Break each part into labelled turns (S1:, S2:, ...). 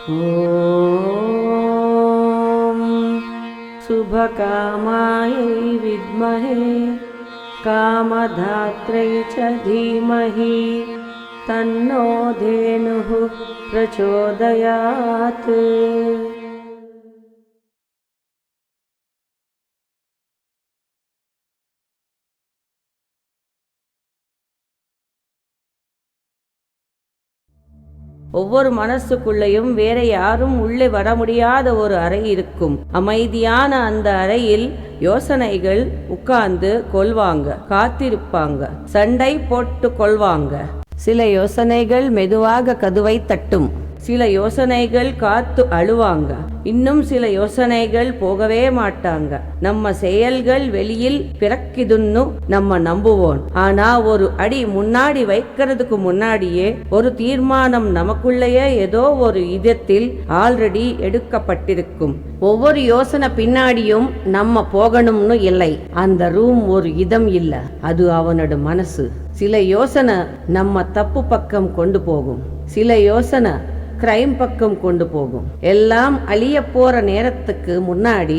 S1: ॐ शुभकामायै विद्महे कामधात्रै च धीमहि तन्नो धेनुः प्रचोदयात्। ஒவ்வொரு மனசுக்குள்ளேயும் வேற யாரும் உள்ளே வர முடியாத ஒரு அறை இருக்கும். அமைதியான அந்த அறையில் யோசனைகள் உட்கார்ந்து கொள்வாங்க, காத்திருப்பாங்க, சண்டை போட்டு கொள்வாங்க. சில யோசனைகள் மெதுவாக கதவை தட்டும், சில யோசனைகள் காத்து அழுவாங்க, இன்னும் சில யோசனைகள் போகவே மாட்டாங்க. நம்ம செயல்கள் வெளியில் பிறக்குதுன்னு நம்ம நம்புவோம். ஆனா ஒரு அடி முன்னாடி வைக்கிறதுக்கு முன்னாடியே ஒரு தீர்மானம் நமக்குள்ளேயே ஏதோ ஒரு இதத்தில் ஆல்ரெடி எடுக்கப்பட்டிருக்கும். ஒவ்வொரு யோசனை பின்னாடியும் நம்ம போகணும்னு இல்லை. அந்த ரூம் ஒரு இதம் இல்லை, அது அவனோட மனசு. சில யோசனை நம்ம தப்பு பக்கம் கொண்டு போகும், சில யோசனை கிரைம் பக்கம் கொண்டு போகும். எல்லாம் அழிய போற நேரத்துக்கு முன்னாடி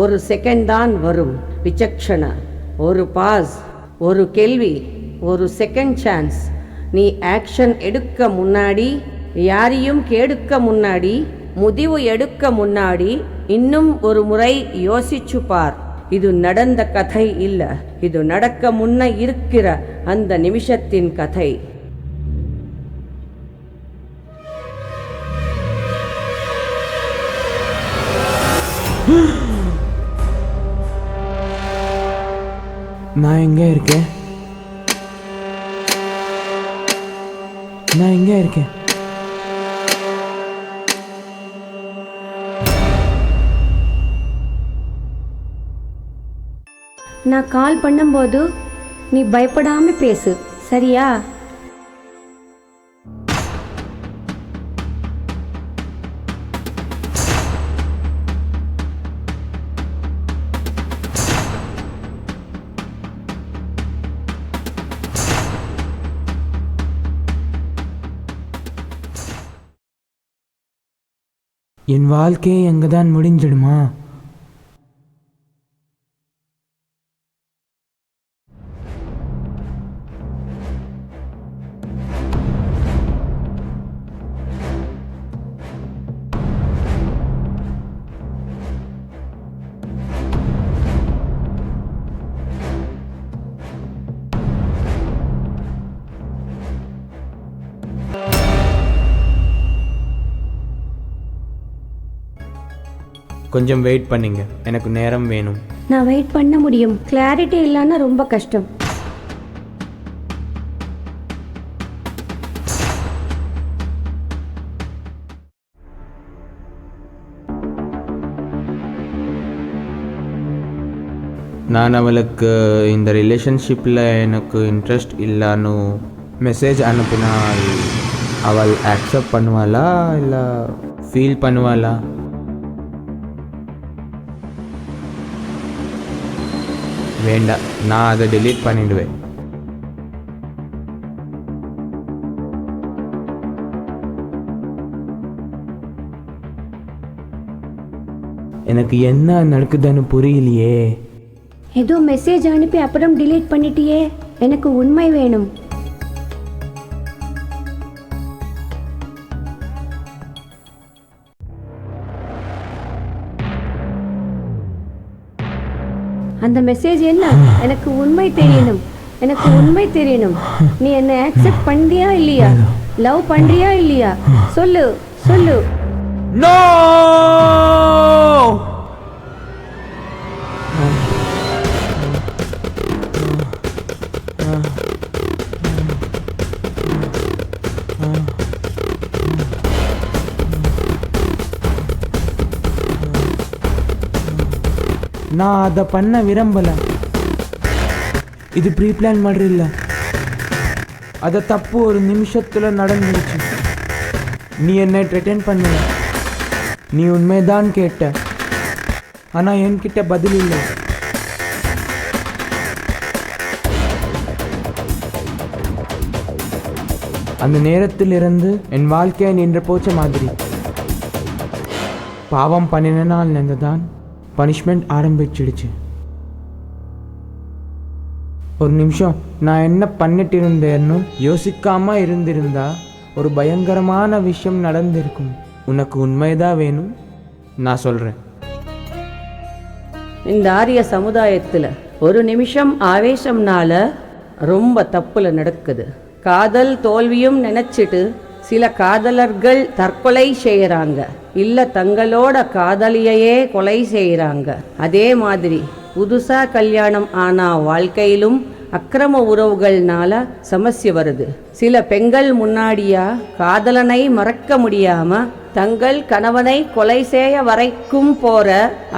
S1: ஒரு செகண்ட் தான் வரும். விசக்ஷணா, ஒரு பாஸ், ஒரு கேள்வி, ஒரு செகண்ட் சான்ஸ். நீ ஆக்ஷன் எடுக்க முன்னாடி, யாரையும் கெடுக்க முன்னாடி, முடிவு எடுக்க முன்னாடி இன்னும் ஒரு முறை யோசிச்சு பார். இது நடந்த கதை இல்ல, இது நடக்க முன்ன இருக்கிற அந்த நிமிஷத்தின் கதை.
S2: நான் எங்க இருக்கேன்? நான் எங்க இருக்கேன்?
S3: நான் கால் பண்ணும்போது நீ பயப்படாம பேசு, சரியா?
S2: என் வாழ்க்கையே எங்கதான் முடிஞ்சிடுமா? கொஞ்சம் வெயிட் பண்ணுங்க, எனக்கு நேரம் வேணும்.
S3: நான் வெயிட் பண்ண முடியும். கிளாரிட்டி இல்லைன்னா ரொம்ப கஷ்டம்.
S2: நான் அவளுக்கு இந்த ரிலேஷன்ஷிப்பில் எனக்கு இன்ட்ரெஸ்ட் இல்லைன்னு மெசேஜ் அனுப்பினால் அவள் அக்செப்ட் பண்ணுவாளா இல்லை ஃபீல் பண்ணுவாளா? வேண்டாம், நான் அதை delete பண்ணிடுவேன். எனக்கு என்ன நடக்குதுன்னு புரியலையே.
S3: ஏதோ மெசேஜ் அனுப்பி அப்புறம் delete பண்ணிட்டியே. எனக்கு உண்மை வேணும். அந்த மெசேஜ் என்ன? எனக்கு உண்மை தெரியணும், எனக்கு உண்மை தெரியணும். நீ என்ன அக்செப்ட் பண்றியா இல்லையா? லவ் பண்றியா இல்லையா? சொல்லு சொல்லு.
S2: நோ! நான் அதை பண்ண விரும்பல. இது ப்ரீ பிளான் மாதிரி இல்லை. அதை தப்பு ஒரு நிமிஷத்துல நடந்துருச்சு. நீ என்னை ட்ரெட்டன் பண்ணல, நீ உண்மைதான் கேட்ட. ஆனா என்கிட்ட பதில் இல்லை. அந்த நேரத்திலிருந்து என் வாழ்க்கையை நின்று போச்ச மாதிரி. பாவம் பண்ணின நாள்லேருந்து தான் பனிஷ்மெண்ட் ஆரம்பிச்சிடுச்சு. ஒரு நிமிஷம் நான் என்ன பண்ணிட்டு இருந்தேன்னு யோசிக்காம இருந்திருந்தா ஒரு பயங்கரமான விஷயம் நடந்திருக்கும். உனக்கு உண்மைதான் வேணும், நான் சொல்கிறேன்.
S1: இந்த ஆரிய சமுதாயத்தில் ஒரு நிமிஷம் ஆவேசம்னால ரொம்ப தப்புல நடக்குது. காதல் தோல்வியும் நினைச்சிட்டு சில காதலர்கள் தற்கொலை செய்யறாங்க, இல்ல தங்களோட காதலியையே கொலை செய்யறாங்க. அதே மாதிரி புதுசா கல்யாணம் ஆனா வாழ்க்கையிலும் அக்கிரம உறவுகள்னால சமஸ்ய வருது. சில பெண்கள் முன்னாடியா காதலனை மறக்க முடியாம தங்கள் கணவனை கொலை செய்ய வரைக்கும் போற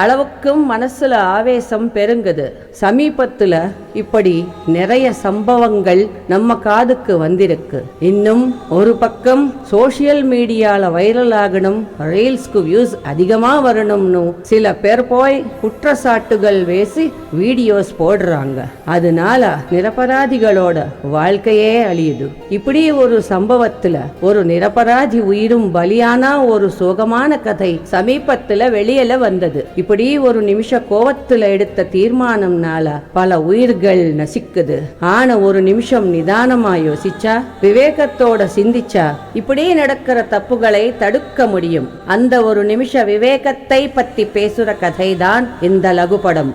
S1: அளவுக்கும் மனசுல ஆவேசம் பெருங்குது. சமீபத்துல இப்படி நிறைய சம்பவங்கள் நம்ம காதுக்கு வந்திருக்கு. இன்னும் ஒரு பக்கம் சோசியல் மீடியால வைரல் ஆகணும், ரீல்ஸ்க்கு வியூஸ் அதிகமா வரணும்னு சில பேர் போய் குற்றச்சாட்டுகள் வேசி வீடியோஸ் போடுறாங்க. அதனால நிரபராதிகளோட வாழ்க்கையே அழியுது. இப்படி ஒரு சம்பவத்துல ஒரு நிரபராதி உயிரும் பலியானா ஒரு சோகமான கதை சமீபத்துல வெளியில வந்தது. இப்படி ஒரு நிமிஷ கோவத்துல எடுத்த தீர்மானம்னால பல உயிர்கள் நசிக்குது. ஆனா ஒரு நிமிஷம் நிதானமா யோசிச்சா, விவேகத்தோட சிந்திச்சா இப்படி நடக்கிற தப்புகளை தடுக்க முடியும். அந்த ஒரு நிமிஷ விவேகத்தை பத்தி பேசுற கதைதான் இந்த லகு படம்.